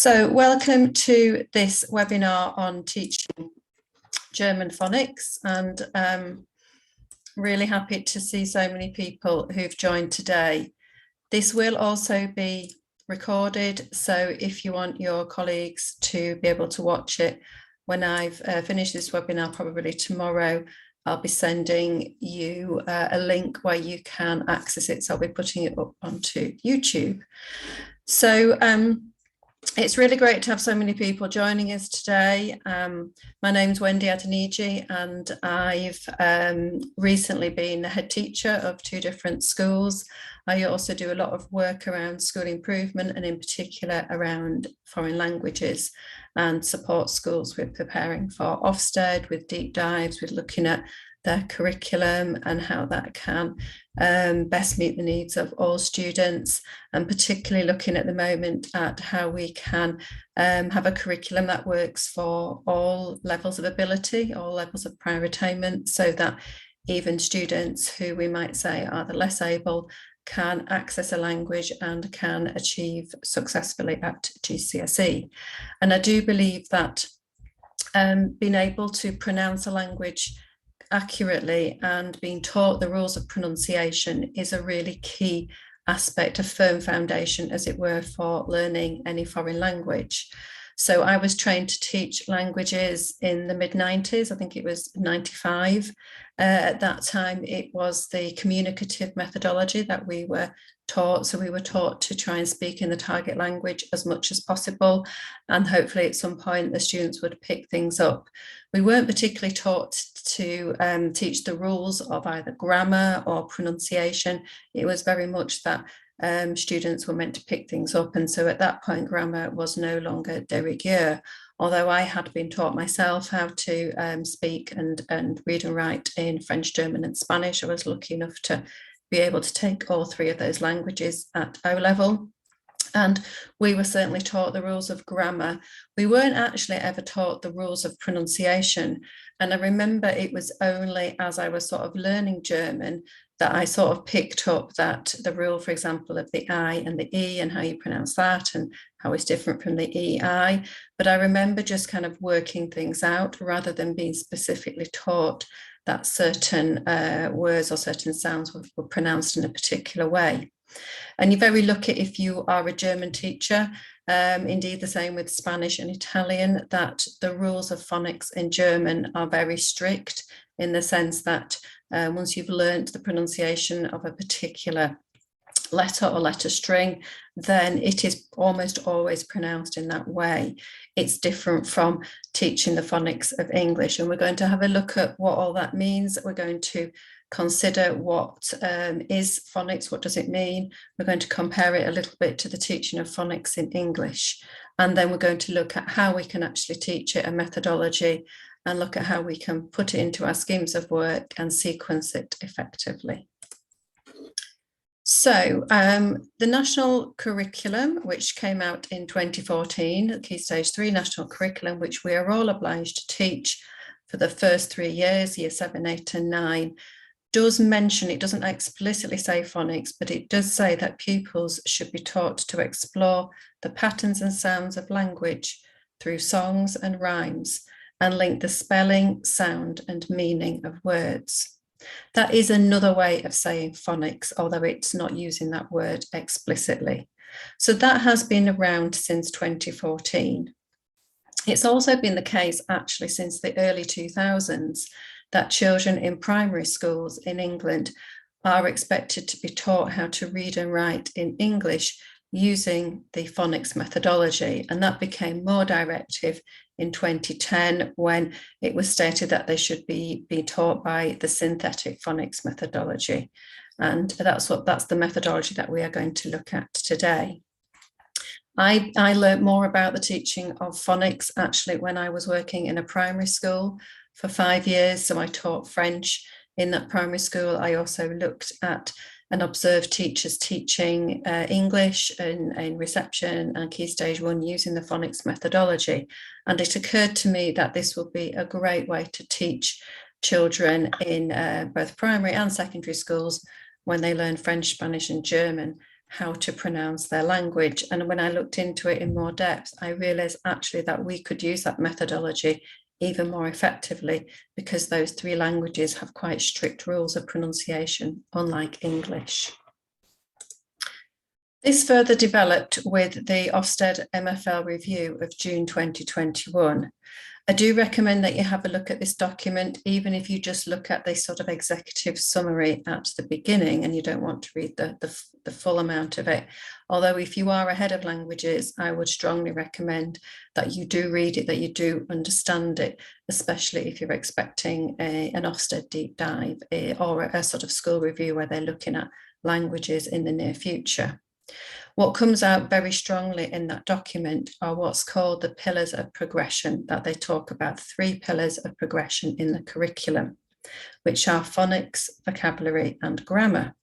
So welcome to this webinar on teaching German phonics, and really happy to see so many people who've joined today. This will also be recorded, so if you want your colleagues to be able to watch it when I've finished this webinar, probably tomorrow, I'll be sending you a link where you can access it. So I'll be putting it up onto YouTube. So it's really great to have so many people joining us today. My name's Wendy Adeniji, and I've recently been the head teacher of 2 different schools. I also do a lot of work around school improvement, and in particular around foreign languages, and support schools with preparing for Ofsted, with deep dives, with looking at their curriculum and how that can best meet the needs of all students, and particularly looking at the moment at how we can have a curriculum that works for all levels of ability, all levels of prior attainment, so that even students who we might say are the less able can access a language and can achieve successfully at GCSE. And I do believe that being able to pronounce a language accurately and being taught the rules of pronunciation is a really key aspect, a firm foundation, as it were, for learning any foreign language. So I was trained to teach languages in the mid-90s, I think it was 95. At that time, it was the communicative methodology that we were taught. So we were taught to try and speak in the target language as much as possible. And hopefully at some point the students would pick things up. We weren't particularly taught to teach the rules of either grammar or pronunciation. It was very much that students were meant to pick things up. And so at that point, grammar was no longer de rigueur. Although I had been taught myself how to speak and read and write in French, German and Spanish. I was lucky enough to be able to take all 3 of those languages at O level. And we were certainly taught the rules of grammar. We weren't actually ever taught the rules of pronunciation. And I remember it was only as I was sort of learning German that I sort of picked up that the rule, for example, of the I and the E and how you pronounce that and how it's different from the EI. But I remember just kind of working things out rather than being specifically taught that certain words or certain sounds were pronounced in a particular way. And you're very lucky if you are a German teacher, indeed the same with Spanish and Italian, that the rules of phonics in German are very strict in the sense that once you've learned the pronunciation of a particular letter or letter string, then it is almost always pronounced in that way. It's different from teaching the phonics of English, and we're going to have a look at what all that means. We're going to consider what is phonics, what does it mean? We're going to compare it a little bit to the teaching of phonics in English, and then we're going to look at how we can actually teach it, a methodology, and look at how we can put it into our schemes of work and sequence it effectively. So the national curriculum, which came out in 2014, the Key Stage 3 national curriculum, which we are all obliged to teach for the first 3 years, year 7, 8 and 9, does mention, it doesn't explicitly say phonics, but it does say that pupils should be taught to explore the patterns and sounds of language through songs and rhymes and link the spelling, sound and meaning of words. That is another way of saying phonics, although it's not using that word explicitly. So that has been around since 2014. It's also been the case actually since the early 2000s that children in primary schools in England are expected to be taught how to read and write in English using the phonics methodology. And that became more directive in 2010 when it was stated that they should be taught by the synthetic phonics methodology. And that's the methodology that we are going to look at today. I learned more about the teaching of phonics actually when I was working in a primary school for 5 years. So I taught French in that primary school. I also looked at and observed teachers teaching English in reception and Key Stage 1 using the phonics methodology. And it occurred to me that this would be a great way to teach children in both primary and secondary schools when they learn French, Spanish and German, how to pronounce their language. And when I looked into it in more depth, I realized actually that we could use that methodology even more effectively, because those 3 languages have quite strict rules of pronunciation, unlike English. This further developed with the Ofsted MFL review of June 2021. I do recommend that you have a look at this document, even if you just look at the sort of executive summary at the beginning and you don't want to read the full amount of it. Although if you are ahead of languages, I would strongly recommend that you do read it, that you do understand it, especially if you're expecting an Ofsted deep dive or a sort of school review where they're looking at languages in the near future. What comes out very strongly in that document are what's called the pillars of progression, that they talk about 3 pillars of progression in the curriculum, which are phonics, vocabulary, and grammar.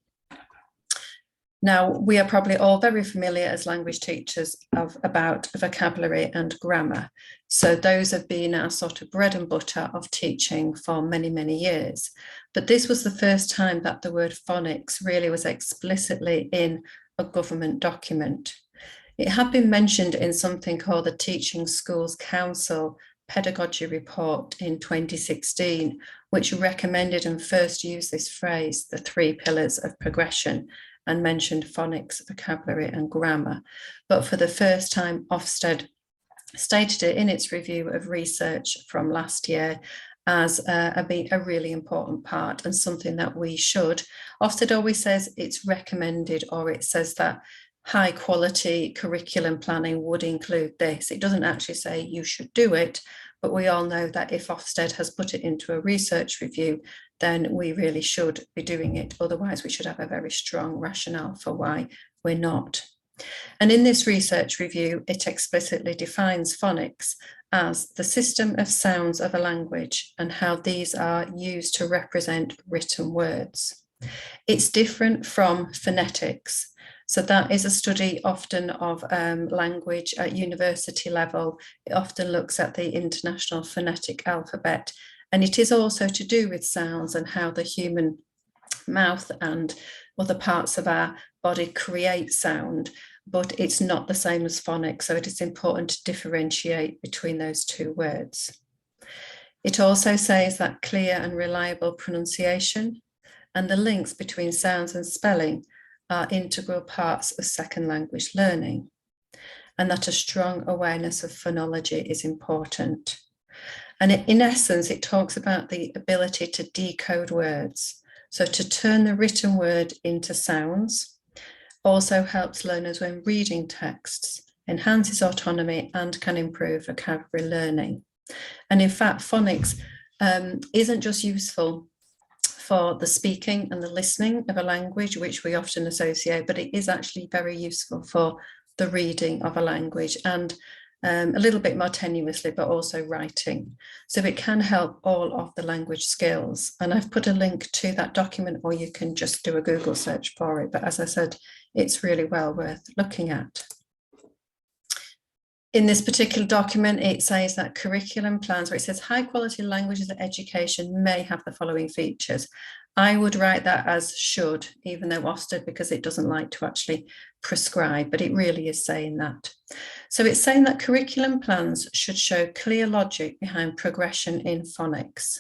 Now, we are probably all very familiar as language teachers about vocabulary and grammar. So those have been our sort of bread and butter of teaching for many, many years. But this was the first time that the word phonics really was explicitly in a government document. It had been mentioned in something called the Teaching Schools Council Pedagogy Report in 2016, which recommended and first used this phrase, the 3 pillars of progression, and mentioned phonics, vocabulary, and grammar. But for the first time, Ofsted stated it in its review of research from last year as a really important part and something that we should. Ofsted always says it's recommended, or it says that high quality curriculum planning would include this. It doesn't actually say you should do it, but we all know that if Ofsted has put it into a research review, then we really should be doing it. Otherwise, we should have a very strong rationale for why we're not. And in this research review, it explicitly defines phonics as the system of sounds of a language and how these are used to represent written words. It's different from phonetics. So that is a study often of language at university level. It often looks at the International Phonetic Alphabet, and it is also to do with sounds and how the human mouth and other parts of our body create sound, but it's not the same as phonics. So it is important to differentiate between those 2 words. It also says that clear and reliable pronunciation and the links between sounds and spelling are integral parts of second language learning, and that a strong awareness of phonology is important. And in essence, it talks about the ability to decode words. So to turn the written word into sounds also helps learners when reading texts, enhances autonomy, and can improve vocabulary learning. And in fact, phonics isn't just useful for the speaking and the listening of a language, which we often associate, but it is actually very useful for the reading of a language, and a little bit more tenuously, but also writing. So it can help all of the language skills. And I've put a link to that document, or you can just do a Google search for it. But as I said, it's really well worth looking at. In this particular document, it says that curriculum plans, where it says high quality languages education may have the following features. I would write that as should, even though Ofsted, because it doesn't like to actually prescribe, but it really is saying that. So it's saying that curriculum plans should show clear logic behind progression in phonics.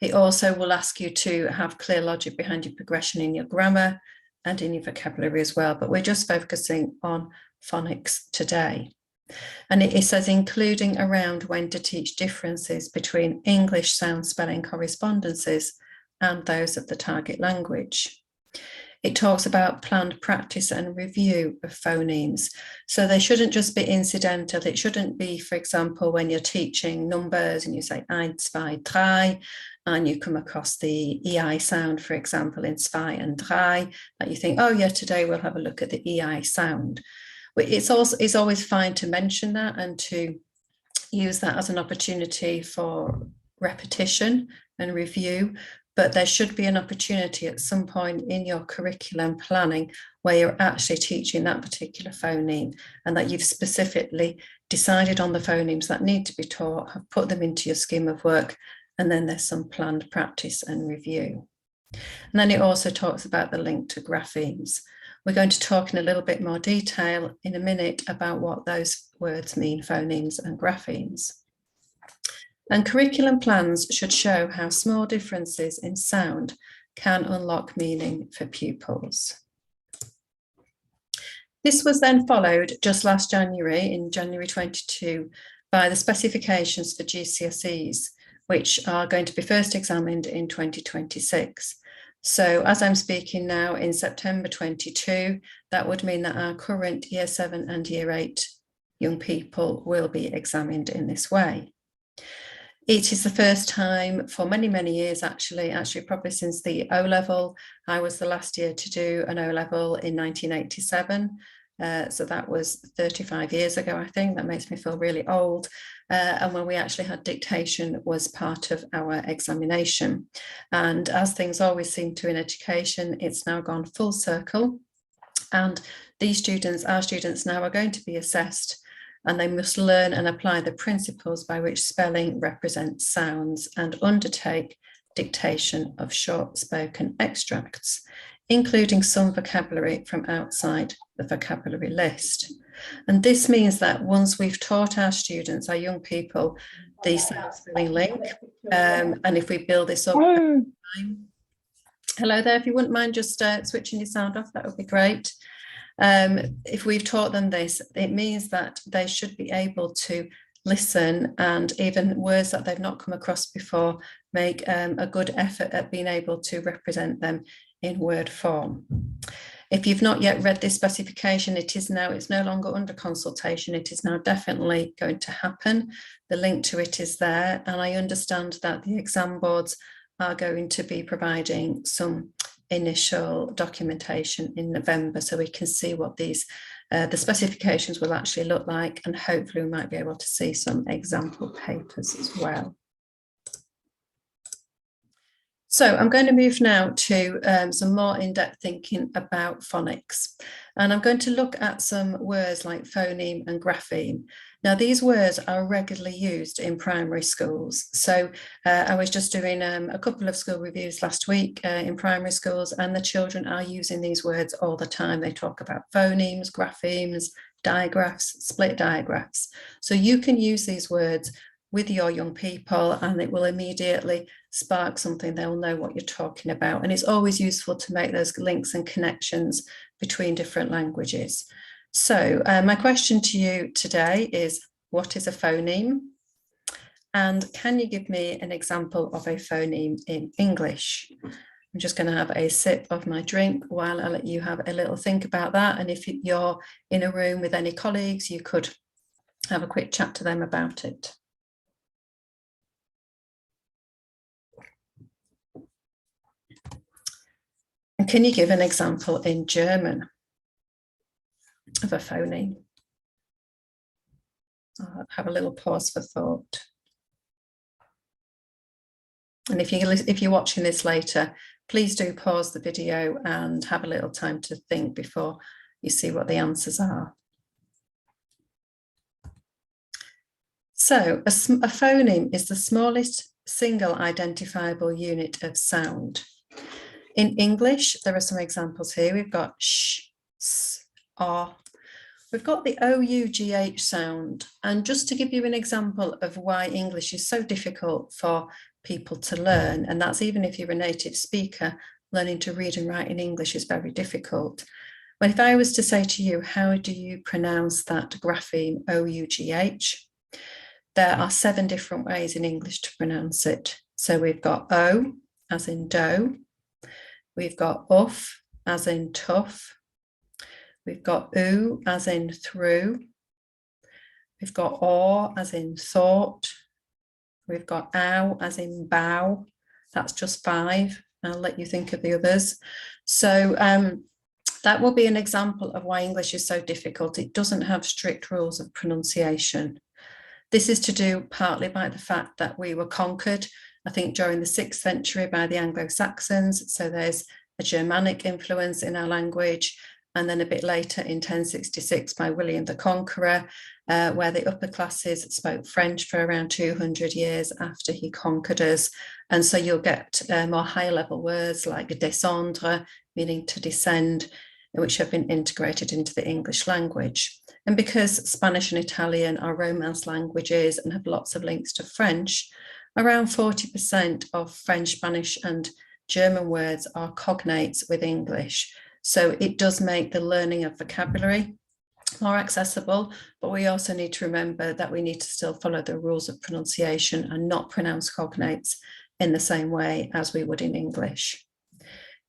It also will ask you to have clear logic behind your progression in your grammar and in your vocabulary as well, but we're just focusing on phonics today. And it says including around when to teach differences between English sound spelling correspondences and those of the target language. It talks about planned practice and review of phonemes. So they shouldn't just be incidental. It shouldn't be, for example, when you're teaching numbers and you say 1, 2, 3, and you come across the EI sound, for example, in 2 and 3, that you think, oh yeah, today we'll have a look at the EI sound. It's always fine to mention that and to use that as an opportunity for repetition and review, but there should be an opportunity at some point in your curriculum planning where you're actually teaching that particular phoneme and that you've specifically decided on the phonemes that need to be taught, have put them into your scheme of work, and then there's some planned practice and review. And then it also talks about the link to graphemes. We're going to talk in a little bit more detail in a minute about what those words mean, phonemes and graphemes. And curriculum plans should show how small differences in sound can unlock meaning for pupils. This was then followed just last January, in January 22, by the specifications for GCSEs, which are going to be first examined in 2026. So as I'm speaking now in September 22, that would mean that our current Year 7 and Year 8 young people will be examined in this way. It is the first time for many, many years, actually probably since the O-level. I was the last year to do an O-level in 1987. So that was 35 years ago, I think. That makes me feel really old. And when we actually had dictation was part of our examination. And as things always seem to in education, it's now gone full circle. And these students, our students now, are going to be assessed, and they must learn and apply the principles by which spelling represents sounds and undertake dictation of short spoken extracts, including some vocabulary from outside the vocabulary list. And this means that once we've taught our students, our young people, the sound spelling link, and if we build this up, hello there, if you wouldn't mind just switching your sound off, that would be great. If we've taught them this, it means that they should be able to listen, and even words that they've not come across before, make a good effort at being able to represent them in word form. If you've not yet read this specification, it's no longer under consultation. It is now definitely going to happen. The link to it is there, and I understand that the exam boards are going to be providing some initial documentation in November, so we can see what these the specifications will actually look like, and hopefully we might be able to see some example papers as well. So I'm going to move now to some more in-depth thinking about phonics, and I'm going to look at some words like phoneme and grapheme. Now, these words are regularly used in primary schools. So I was just doing a couple of school reviews last week in primary schools, and the children are using these words all the time. They talk about phonemes, graphemes, digraphs, split digraphs. So you can use these words with your young people, and it will immediately spark something. They'll know what you're talking about. And it's always useful to make those links and connections between different languages. So my question to you today is, what is a phoneme? And can you give me an example of a phoneme in English? I'm just going to have a sip of my drink while I let you have a little think about that. And if you're in a room with any colleagues, you could have a quick chat to them about it. And can you give an example in German of a phoneme? I'll have a little pause for thought. And if you're watching this later, please do pause the video and have a little time to think before you see what the answers are. So a phoneme is the smallest single identifiable unit of sound. In English, there are some examples here. We've got sh, s, r. We've got the OUGH sound. And just to give you an example of why English is so difficult for people to learn, and that's even if you're a native speaker, learning to read and write in English is very difficult. But if I was to say to you, how do you pronounce that grapheme OUGH? There are 7 different ways in English to pronounce it. So we've got O as in dough. We've got uff as in tough. We've got oo as in through. We've got aw as in thought. We've got ow as in bow. That's just 5. I'll let you think of the others. So that will be an example of why English is so difficult. It doesn't have strict rules of pronunciation. This is to do partly by the fact that we were conquered, I think, during the 6th century by the Anglo-Saxons. So there's a Germanic influence in our language. And then a bit later in 1066 by William the Conqueror, where the upper classes spoke French for around 200 years after he conquered us. And so you'll get more higher level words like descendre, meaning to descend, which have been integrated into the English language. And because Spanish and Italian are Romance languages and have lots of links to French, around 40% of French, Spanish, and German words are cognates with English. So it does make the learning of vocabulary more accessible, but we also need to remember that we need to still follow the rules of pronunciation and not pronounce cognates in the same way as we would in English.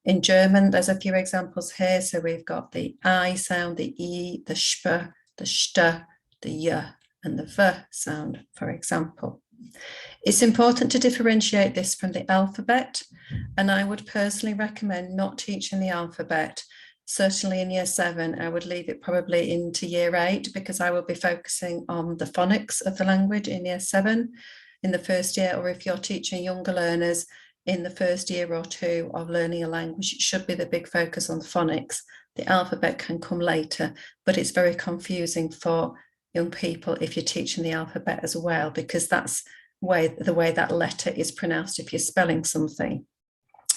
In German, there's a few examples here. So we've got the I sound, the E, the sp, the st, the y, and the v sound, for example. It's important to differentiate this from the alphabet, and I would personally recommend not teaching the alphabet. Certainly in year 7, I would leave it probably into year 8 because I will be focusing on the phonics of the language in year 7 in the first year, or if you're teaching younger learners in the first year or 2 of learning a language, it should be the big focus on the phonics. The alphabet can come later, but it's very confusing for young people if you're teaching the alphabet as well, because that's the way that letter is pronounced if you're spelling something.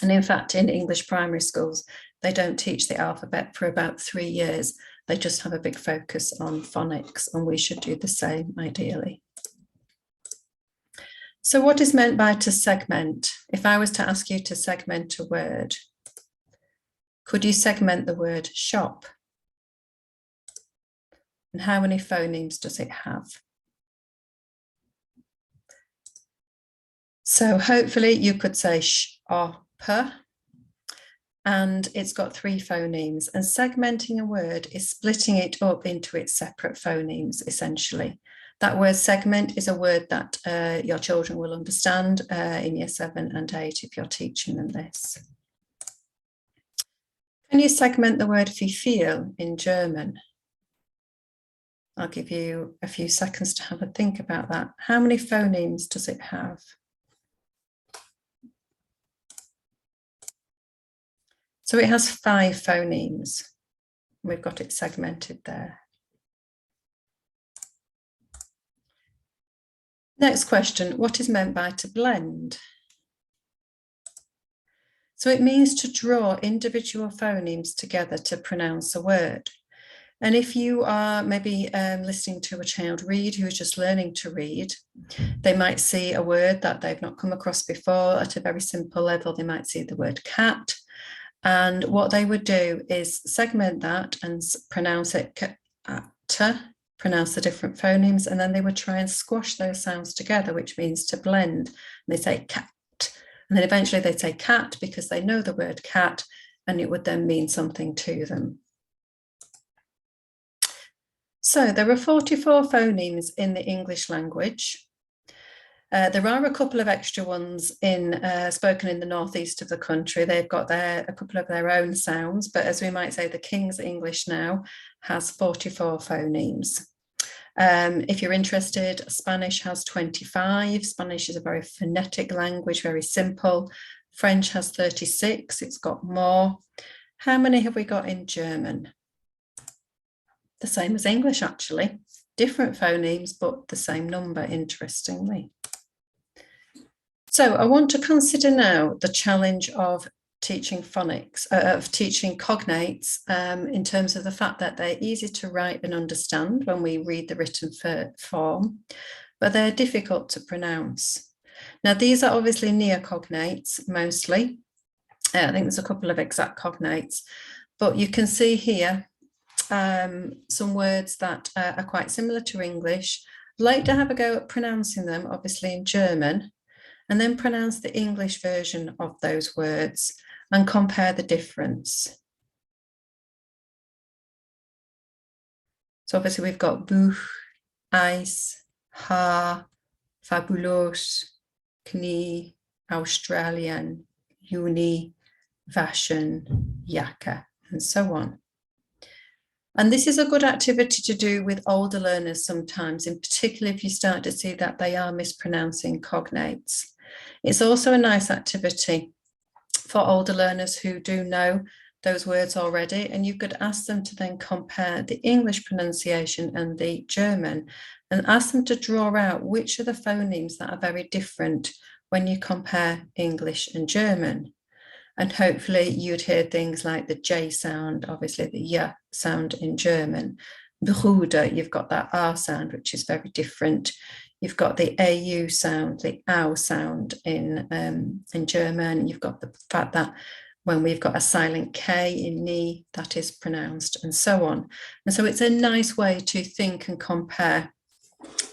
And in fact, in English primary schools, they don't teach the alphabet for about 3 years. They just have a big focus on phonics, and we should do the same ideally. So what is meant by to segment? If I was to ask you to segment a word, could you segment the word shop? And how many phonemes does it have? So hopefully you could say shop, and it's got 3 phonemes. And segmenting a word is splitting it up into its separate phonemes, essentially. That word segment is a word that your children will understand in year 7 and 8 if you're teaching them this. Can you segment the word wie viel in German? I'll give you a few seconds to have a think about that. How many phonemes does it have? So it has 5 phonemes. We've got it segmented there. Next question, what is meant by to blend? So it means to draw individual phonemes together to pronounce a word. And if you are maybe listening to a child read who is just learning to read, they might see a word that they've not come across before at a very simple level. They might see the word cat. And what they would do is segment that and pronounce it pronounce the different phonemes, and then they would try and squash those sounds together, which means to blend. And they say cat, and then eventually they say cat because they know the word cat, and it would then mean something to them. So there are 44 phonemes in the English language. There are a couple of extra ones spoken in the northeast of the country. They've got a couple of their own sounds, but as we might say, the King's English now has 44 phonemes. If you're interested, Spanish has 25. Spanish is a very phonetic language, very simple. French has 36. It's got more. How many have we got in German? The same as English, actually. Different phonemes, but the same number, interestingly. So I want to consider now the challenge of teaching phonics, of teaching cognates in terms of the fact that they're easy to write and understand when we read the written form, but they're difficult to pronounce. Now, these are obviously neocognates mostly. I think there's a couple of exact cognates, but you can see here some words that are quite similar to English. I'd like to have a go at pronouncing them, obviously in German, and then pronounce the English version of those words and compare the difference. So obviously we've got Buch, Eis, Haar, Fabulos, Knie, Australian, Juni, Waschen, Jacke, and so on. And this is a good activity to do with older learners sometimes, in particular if you start to see that they are mispronouncing cognates. It's also a nice activity for older learners who do know those words already, and you could ask them to then compare the English pronunciation and the German, and ask them to draw out which are the phonemes that are very different when you compare English and German. And hopefully you'd hear things like the J sound, obviously the Y sound in German. Bruder, you've got that R sound, which is very different. You've got the AU sound, the OW sound in German. You've got the fact that when we've got a silent K in ni, that is pronounced, and so on. And so it's a nice way to think and compare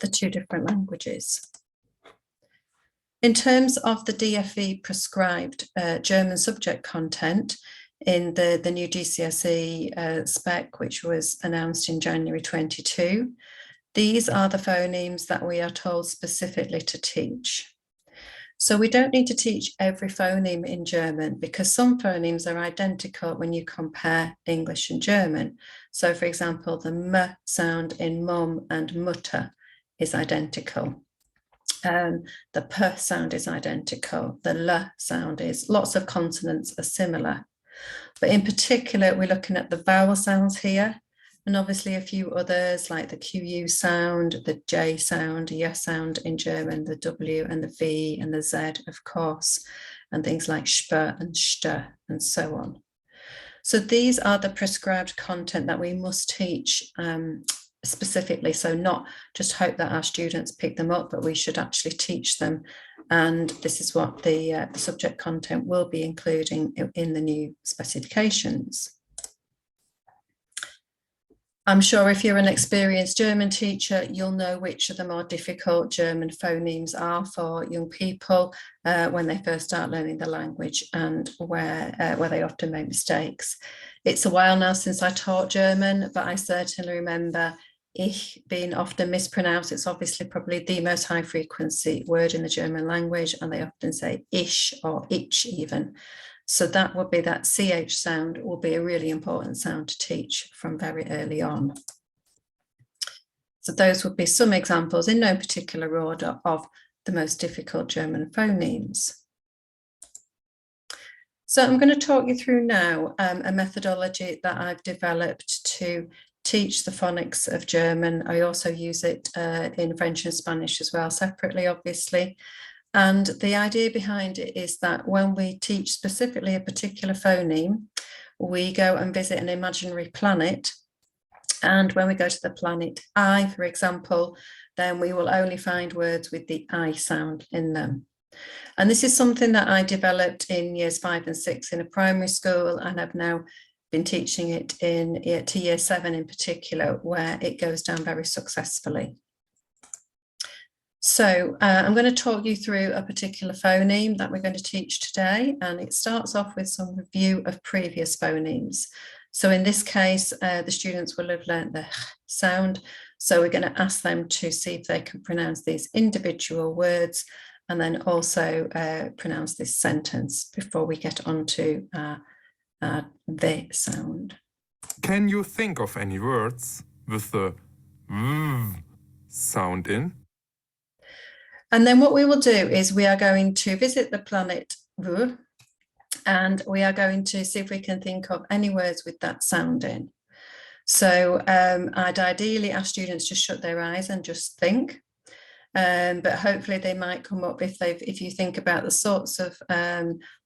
the two different languages. In terms of the DFE prescribed German subject content in the new GCSE spec, which was announced in January 22, these are the phonemes that we are told specifically to teach. So we don't need to teach every phoneme in German because some phonemes are identical when you compare English and German. So for example, the M sound in mum and Mutter is identical. The P sound is identical. The L sound is, lots of consonants are similar. But in particular, we're looking at the vowel sounds here, and obviously a few others like the QU sound, the J sound, Y sound in German, the W and the V and the Z, of course, and things like Sp and St and so on. So these are the prescribed content that we must teach specifically, so not just hope that our students pick them up, but we should actually teach them. And this is what the subject content will be including in the new specifications. I'm sure if you're an experienced German teacher, you'll know which of the more difficult German phonemes are for young people when they first start learning the language, and where they often make mistakes. It's a while now since I taught German, but I certainly remember ich being often mispronounced. It's obviously probably the most high frequency word in the German language, and they often say ich or ich even. So that would be that CH sound will be a really important sound to teach from very early on. So those would be some examples in no particular order of the most difficult German phonemes. So I'm going to talk you through now a methodology that I've developed to teach the phonics of German. I also use it in French and Spanish as well, separately, obviously. And the idea behind it is that when we teach specifically a particular phoneme, we go and visit an imaginary planet. And when we go to the planet I, for example, then we will only find words with the I sound in them. And this is something that I developed in years 5 and 6 in a primary school, and I've now been teaching it to year 7 in particular, where it goes down very successfully. So I'm going to talk you through a particular phoneme that we're going to teach today, and it starts off with some review of previous phonemes. So in this case, the students will have learnt the h sound, so we're going to ask them to see if they can pronounce these individual words and then also pronounce this sentence before we get on to the sound. Can you think of any words with the v sound in? And then what we will do is we are going to visit the planet V, and we are going to see if we can think of any words with that sound in. So I'd ideally ask students to shut their eyes and just think. But hopefully they might come up if you think about the sorts of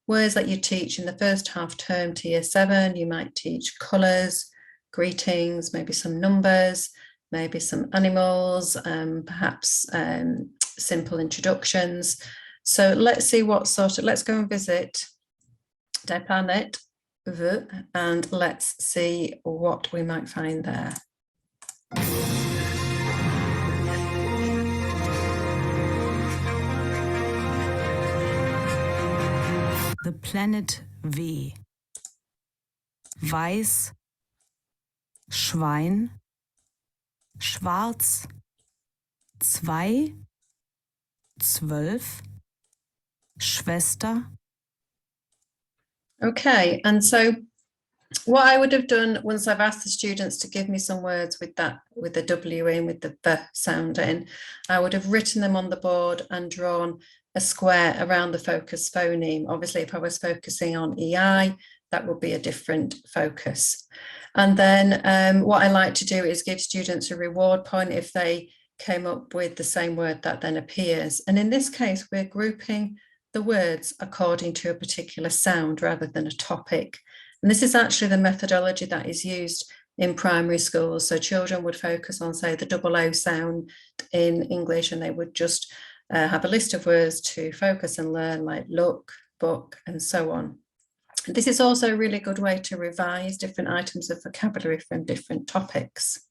words that you teach in the first half term to year 7. You might teach colours, greetings, maybe some numbers, maybe some animals, perhaps simple introductions. So let's see what sort of, let's go and visit Der Planet V, and let's see what we might find there. The planet W. Weiß, Schwein, schwarz, 2, 12, Schwester. Okay, and so what I would have done once I've asked the students to give me some words with the W in, with the B sound in, I would have written them on the board and drawn a square around the focus phoneme. Obviously, if I was focusing on EI, that would be a different focus. And then what I like to do is give students a reward point if they came up with the same word that then appears. And in this case, we're grouping the words according to a particular sound rather than a topic. And this is actually the methodology that is used in primary schools. So children would focus on, say, the double O sound in English, and they would just have a list of words to focus and learn, like look, book, and so on. This is also a really good way to revise different items of vocabulary from different topics.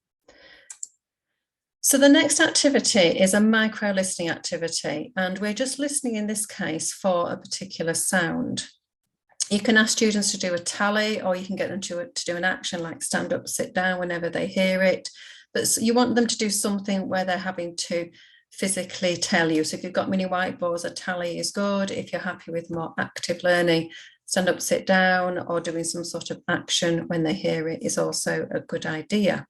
So the next activity is a micro listening activity, and we're just listening in this case for a particular sound. You can ask students to do a tally, or you can get them to do an action like stand up, sit down whenever they hear it. But you want them to do something where they're having to physically tell you. So if you've got mini whiteboards, a tally is good. If you're happy with more active learning, stand up, sit down, or doing some sort of action when they hear it is also a good idea.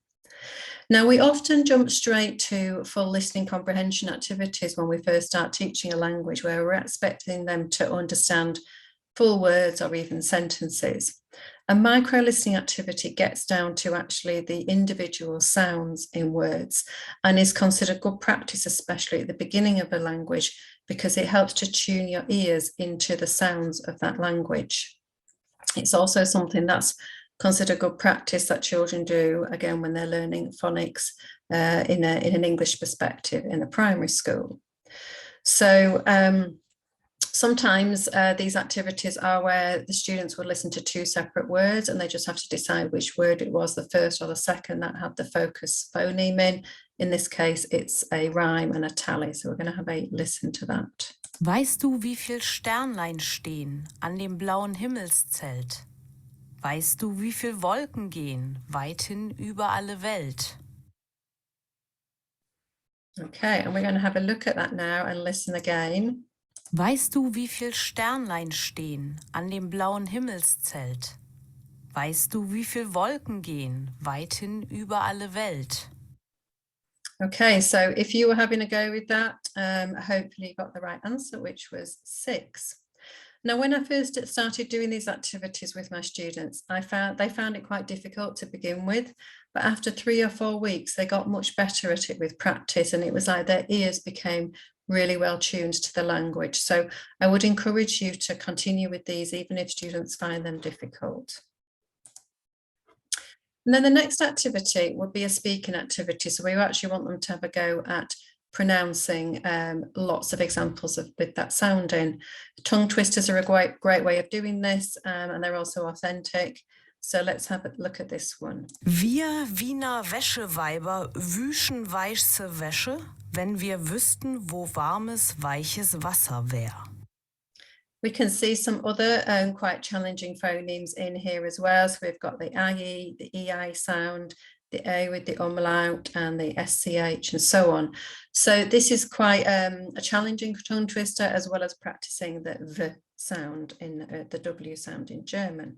Now, we often jump straight to full listening comprehension activities when we first start teaching a language, where we're expecting them to understand full words or even sentences. A micro listening activity gets down to actually the individual sounds in words and is considered good practice, especially at the beginning of a language, because it helps to tune your ears into the sounds of that language. It's also something that's considered good practice that children do, again, when they're learning phonics in an English perspective in a primary school. So sometimes these activities are where the students would listen to two separate words and they just have to decide which word it was, the first or the second that had the focus phoneme in. In this case, it's a rhyme and a tally. So we're going to have a listen to that. Weißt du, wie viel Sternlein stehen an dem blauen Himmelszelt? Weißt du, wie viel Wolken gehen weithin über alle Welt? Okay, and we're going to have a look at that now and listen again. Weißt du, wie viel Sternlein stehen an dem blauen Himmelszelt? Weißt du, wie viel Wolken gehen weithin über alle Welt? Okay, so if you were having a go with that, hopefully you got the right answer, which was 6. Now, when I first started doing these activities with my students, they found it quite difficult to begin with, but after 3 or 4 weeks, they got much better at it with practice, and it was like their ears became really well tuned to the language. So I would encourage you to continue with these, even if students find them difficult. And then the next activity would be a speaking activity. So we actually want them to have a go at pronouncing lots of examples with that sound in. Tongue twisters are a great way of doing this, and they're also authentic. So let's have a look at this one. Wir Wiener Wäscheweiber wüschen weiße Wäsche, wenn wir wüssten, wo warmes, weiches Wasser wär. We can see some other quite challenging phonemes in here as well. So we've got the IE, the EI sound, the A with the umlaut and the SCH and so on. So this is quite a challenging tongue twister, as well as practicing the V sound in the W sound in German.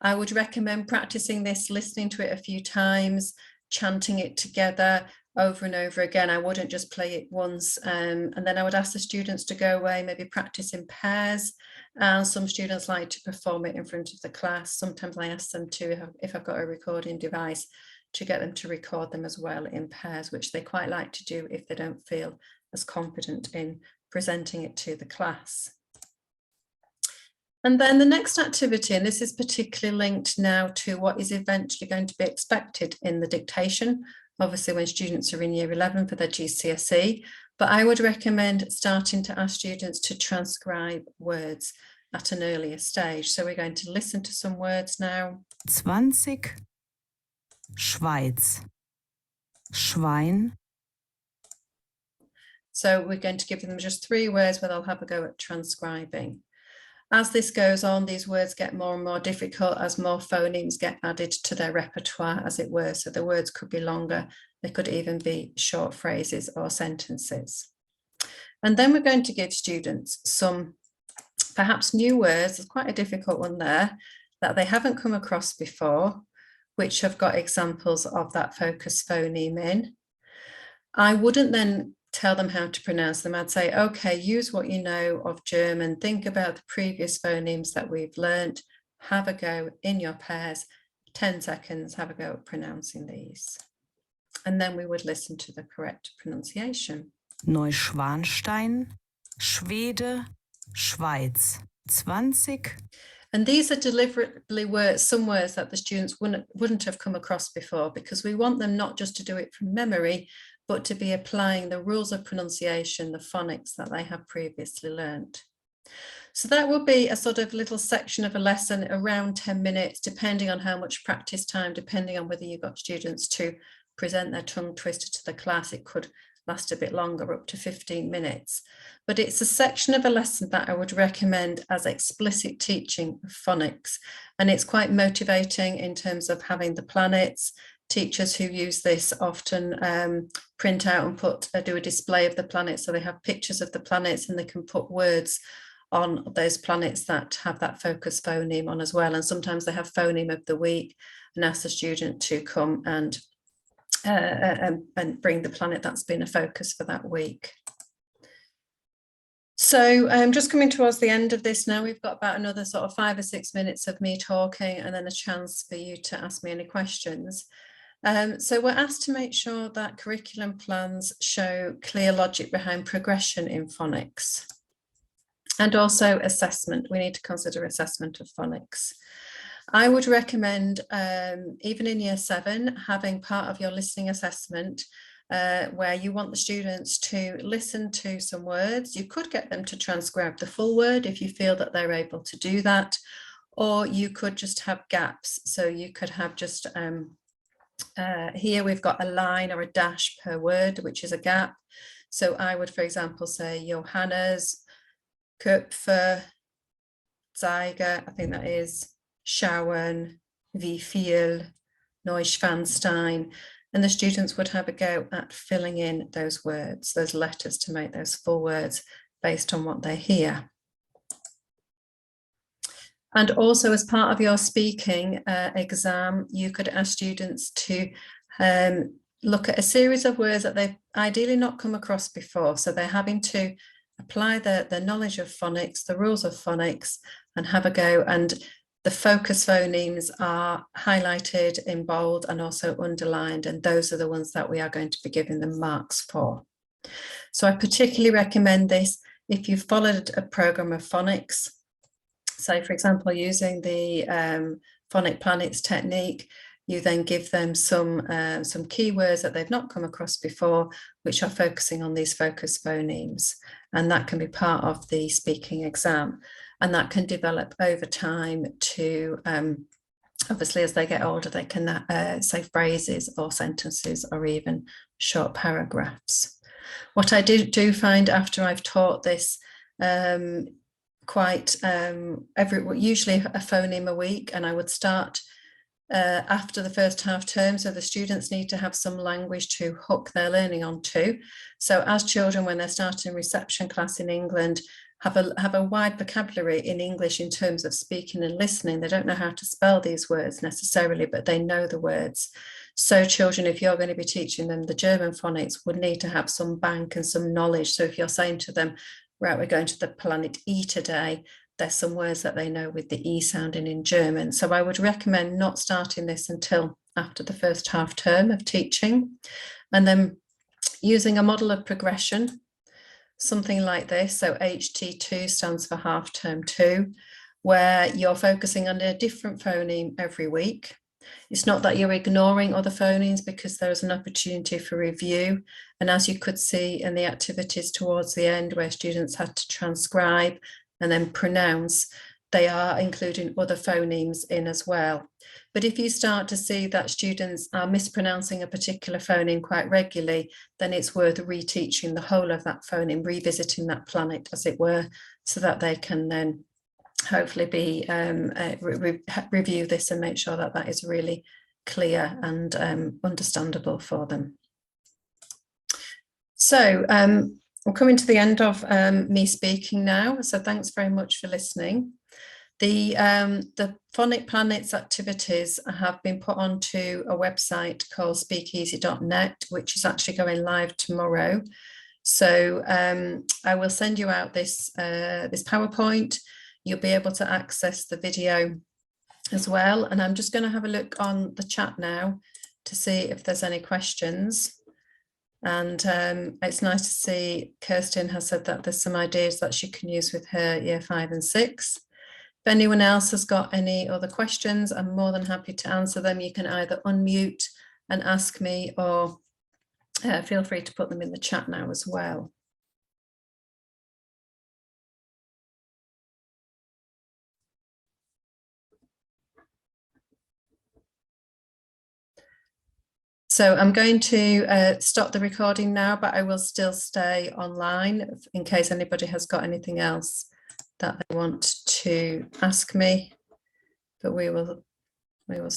I would recommend practicing this, listening to it a few times, chanting it together over and over again. I wouldn't just play it once, and then I would ask the students to go away, maybe practice in pairs. And some students like to perform it in front of the class. Sometimes I ask them to, if I've got a recording device, to get them to record them as well in pairs, which they quite like to do if they don't feel as confident in presenting it to the class. And then the next activity, and this is particularly linked now to what is eventually going to be expected in the dictation, obviously when students are in year 11 for their GCSE, but I would recommend starting to ask students to transcribe words at an earlier stage. So we're going to listen to some words now. 20 Schweiz Schwein. So we're going to give them just 3 words where they'll have a go at transcribing. As this goes on, these words get more and more difficult as more phonemes get added to their repertoire, as it were. So the words could be longer. They could even be short phrases or sentences. And then we're going to give students some perhaps new words. There's quite a difficult one there that they haven't come across before, which have got examples of that focus phoneme in. I wouldn't then tell them how to pronounce them. I'd say, okay, use what you know of German, think about the previous phonemes that we've learnt, have a go in your pairs, 10 seconds, have a go at pronouncing these. And then we would listen to the correct pronunciation. Neuschwanstein, Schwede, Schweiz. 20. And these are deliberately some words that the students wouldn't have come across before, because we want them not just to do it from memory, but to be applying the rules of pronunciation, the phonics that they have previously learned. So that will be a sort of little section of a lesson, around 10 minutes, depending on how much practice time, depending on whether you've got students to present their tongue twister to the class. It could last a bit longer, up to 15 minutes. But it's a section of a lesson that I would recommend as explicit teaching of phonics. And it's quite motivating in terms of having the planets. Teachers who use this often print out and do a display of the planets, so they have pictures of the planets and they can put words on those planets that have that focus phoneme on as well. And sometimes they have phoneme of the week and ask the student to come and bring the planet that's been a focus for that week. So I'm just coming towards the end of this now. We've got about another sort of 5 or 6 minutes of me talking and then a chance for you to ask me any questions. So we're asked to make sure that curriculum plans show clear logic behind progression in phonics. And also assessment. We need to consider assessment of phonics. I would recommend, even in year 7, having part of your listening assessment where you want the students to listen to some words. You could get them to transcribe the full word if you feel that they're able to do that, or you could just have gaps. So you could have just, here we've got a line or a dash per word, which is a gap. So I would, for example, say Johannes, Köpfe, Zeiger, I think that is, schauen, wie viel, Neuschwanstein, and the students would have a go at filling in those words, those letters, to make those full words based on what they hear. And also, as part of your speaking exam, you could ask students to look at a series of words that they've ideally not come across before. So they're having to apply the knowledge of phonics, the rules of phonics, and have a go. And the focus phonemes are highlighted in bold and also underlined, and those are the ones that we are going to be giving them marks for. So I particularly recommend this if you've followed a program of phonics. So, for example, using the phonic planets technique, you then give them some keywords that they've not come across before, which are focusing on these focus phonemes. And that can be part of the speaking exam. And that can develop over time to, obviously, as they get older, they can say phrases or sentences or even short paragraphs. What I do find after I've taught this, usually a phoneme a week, and I would start after the first half term, so the students need to have some language to hook their learning onto. So as children, when they're starting reception class in England, have a wide vocabulary in English in terms of speaking and listening. They don't know how to spell these words necessarily, but they know the words. So children, if you're going to be teaching them the German phonics, would need to have some bank and some knowledge. So if you're saying to them, right, we're going to the planet E today, there's some words that they know with the E sounding in German. So I would recommend not starting this until after the first half term of teaching, and then using a model of progression, something like this. So HT2 stands for half term 2, where you're focusing on a different phoneme every week. It's not that you're ignoring other phonemes, because there is an opportunity for review. And as you could see in the activities towards the end, where students had to transcribe and then pronounce, they are including other phonemes in as well. But if you start to see that students are mispronouncing a particular phoneme quite regularly, then it's worth reteaching the whole of that phoneme, revisiting that planet, as it were, so that they can then hopefully be review this and make sure that that is really clear and understandable for them. So we're coming to the end of me speaking now. So thanks very much for listening. The Phonic Planets activities have been put onto a website called speakeasy.net, which is actually going live tomorrow. So I will send you out this PowerPoint. You'll be able to access the video as well. And I'm just going to have a look on the chat now to see if there's any questions. And it's nice to see Kirsten has said that there's some ideas that she can use with her year 5 and 6. If anyone else has got any other questions, I'm more than happy to answer them. You can either unmute and ask me, or feel free to put them in the chat now as well. So I'm going to stop the recording now, but I will still stay online in case anybody has got anything else that they want to ask me. But we will